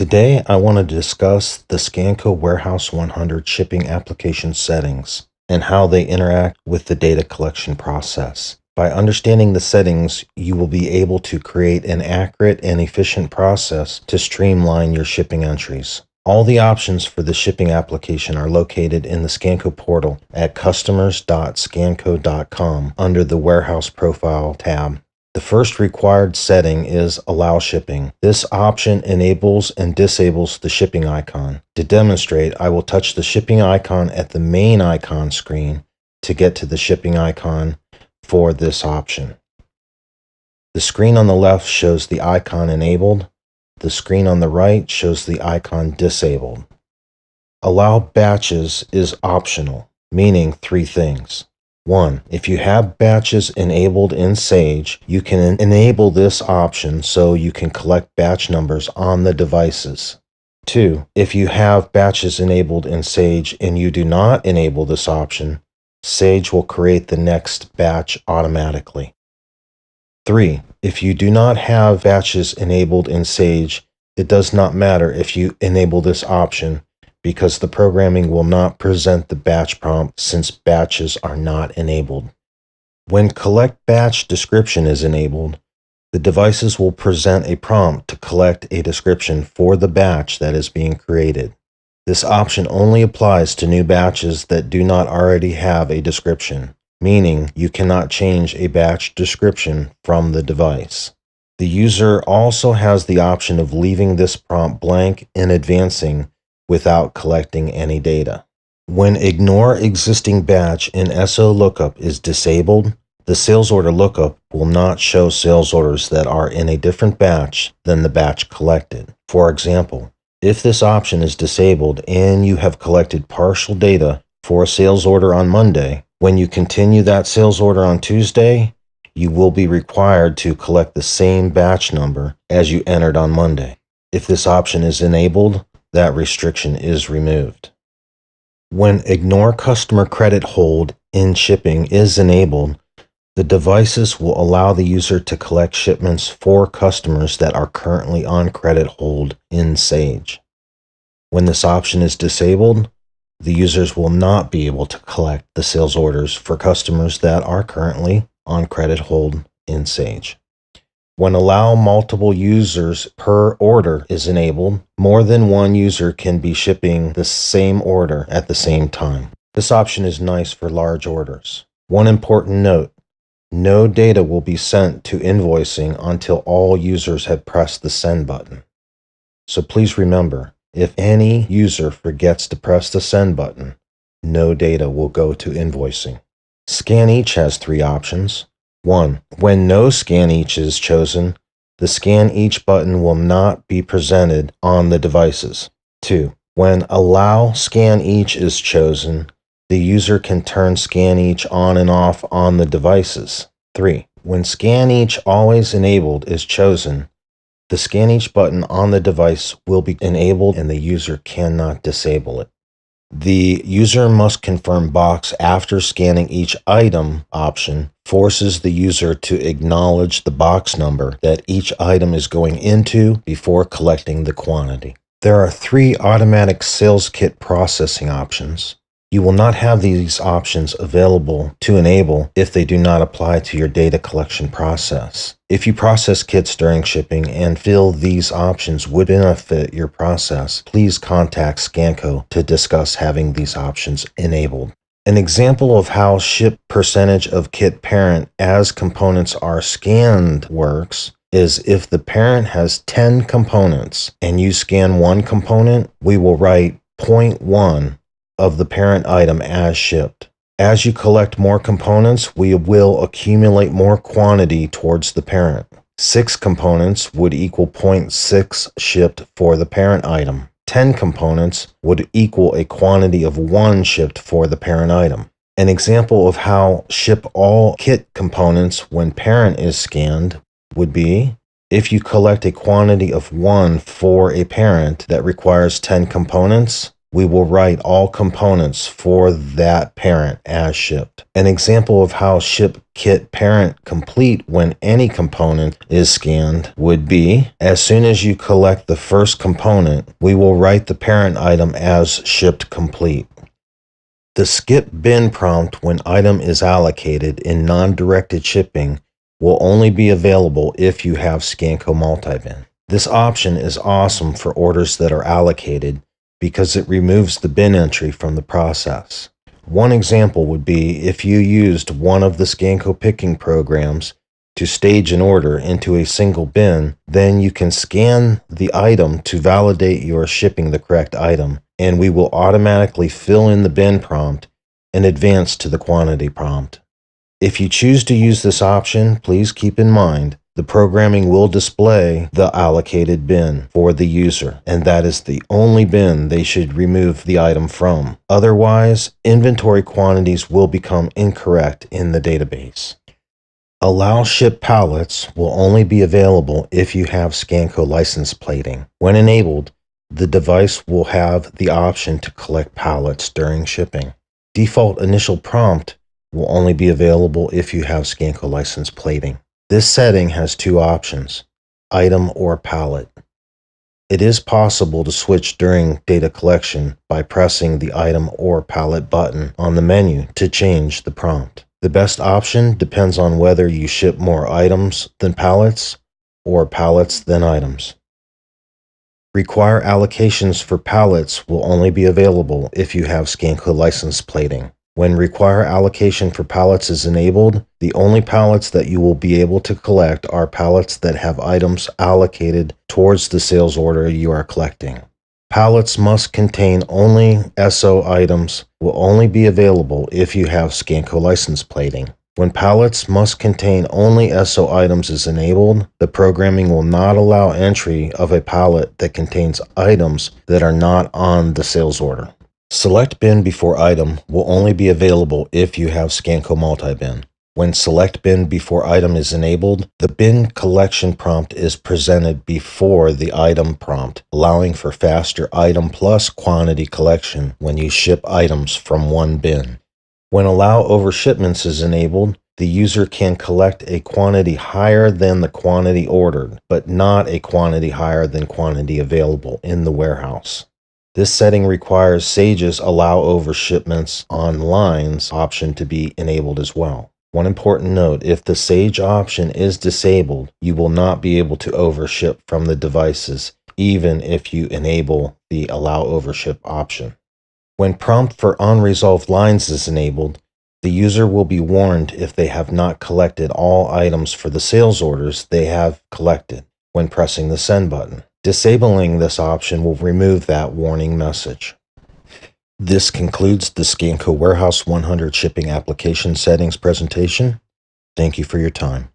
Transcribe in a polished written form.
Today, I want to discuss the Scanco Warehouse 100 shipping application settings and how they interact with the data collection process. By understanding the settings, you will be able to create an accurate and efficient process to streamline your shipping entries. All the options for the shipping application are located in the Scanco portal at customers.scanco.com under the Warehouse Profile tab. The first required setting is Allow Shipping. This option enables and disables the shipping icon. To demonstrate, I will touch the shipping icon at the main icon screen to get to the shipping icon for this option. The screen on the left shows the icon enabled. The screen on the right shows the icon disabled. Allow batches is optional, meaning three things. 1. If you have batches enabled in Sage, you can enable this option so you can collect batch numbers on the devices. 2. If you have batches enabled in Sage and you do not enable this option, Sage will create the next batch automatically. 3. If you do not have batches enabled in Sage, it does not matter if you enable this option, because the programming will not present the batch prompt since batches are not enabled. When Collect Batch Description is enabled, the devices will present a prompt to collect a description for the batch that is being created. This option only applies to new batches that do not already have a description, meaning you cannot change a batch description from the device. The user also has the option of leaving this prompt blank and advancing without collecting any data. When Ignore Existing Batch in SO Lookup is disabled, the sales order lookup will not show sales orders that are in a different batch than the batch collected. For example, if this option is disabled and you have collected partial data for a sales order on Monday, when you continue that sales order on Tuesday, you will be required to collect the same batch number as you entered on Monday. If this option is enabled, that restriction is removed. When Ignore Customer Credit Hold in Shipping is enabled, the devices will allow the user to collect shipments for customers that are currently on credit hold in Sage. When this option is disabled, the users will not be able to collect the sales orders for customers that are currently on credit hold in Sage. When Allow Multiple Users Per Order is enabled, more than one user can be shipping the same order at the same time. This option is nice for large orders. One important note: no data will be sent to invoicing until all users have pressed the send button. So please remember, if any user forgets to press the send button, no data will go to invoicing. Scan Each has three options. 1. When no Scan Each is chosen, the Scan Each button will not be presented on the devices. 2. When Allow Scan Each is chosen, the user can turn Scan Each on and off on the devices. 3. When Scan Each Always Enabled is chosen, the Scan Each button on the device will be enabled and the user cannot disable it. The User Must Confirm box after scanning each item option forces the user to acknowledge the box number that each item is going into before collecting the quantity. There are three automatic sales kit processing options. You will not have these options available to enable if they do not apply to your data collection process. If you process kits during shipping and feel these options would benefit your process, please contact Scanco to discuss having these options enabled. An example of how ship percentage of kit parent as components are scanned works is if the parent has 10 components and you scan one component, we will write 0.1 of the parent item as shipped. As you collect more components, we will accumulate more quantity towards the parent. 6 components would equal 0.6 shipped for the parent item. 10 components would equal a quantity of 1 shipped for the parent item. An example of how ship all kit components when parent is scanned would be if you collect a quantity of 1 for a parent that requires 10 components, we will write all components for that parent as shipped. An example of how ship kit parent complete when any component is scanned would be, as soon as you collect the first component, we will write the parent item as shipped complete. The skip bin prompt when item is allocated in non-directed shipping will only be available if you have Scanco multibin. This option is awesome for orders that are allocated because it removes the bin entry from the process. One example would be if you used one of the Scanco picking programs to stage an order into a single bin, then you can scan the item to validate you are shipping the correct item, and we will automatically fill in the bin prompt and advance to the quantity prompt. If you choose to use this option, please keep in mind the programming will display the allocated bin for the user, and that is the only bin they should remove the item from. Otherwise, inventory quantities will become incorrect in the database. Allow ship pallets will only be available if you have Scanco license plating. When enabled, the device will have the option to collect pallets during shipping. Default initial prompt will only be available if you have Scanco license plating. This setting has two options, item or pallet. It is possible to switch during data collection by pressing the item or pallet button on the menu to change the prompt. The best option depends on whether you ship more items than pallets or pallets than items. Require allocations for pallets will only be available if you have Scanco license plating. When require allocation for pallets is enabled, the only pallets that you will be able to collect are pallets that have items allocated towards the sales order you are collecting. Pallets must contain only SO items will only be available if you have Scanco license plating. When pallets must contain only SO items is enabled, the programming will not allow entry of a pallet that contains items that are not on the sales order. Select bin before item will only be available if you have Scanco multibin. When select bin before item is enabled, the bin collection prompt is presented before the item prompt, allowing for faster item plus quantity collection when you ship items from one bin. When allow over shipments is enabled, the user can collect a quantity higher than the quantity ordered, but not a quantity higher than quantity available in the warehouse. This setting requires Sage's allow over shipments on lines option to be enabled as well. One important note, if the Sage option is disabled, you will not be able to overship from the devices, even if you enable the allow overship option. When prompt for unresolved lines is enabled, the user will be warned if they have not collected all items for the sales orders they have collected when pressing the send button. Disabling this option will remove that warning message. This concludes the Scanco Warehouse 100 shipping application settings presentation. Thank you for your time.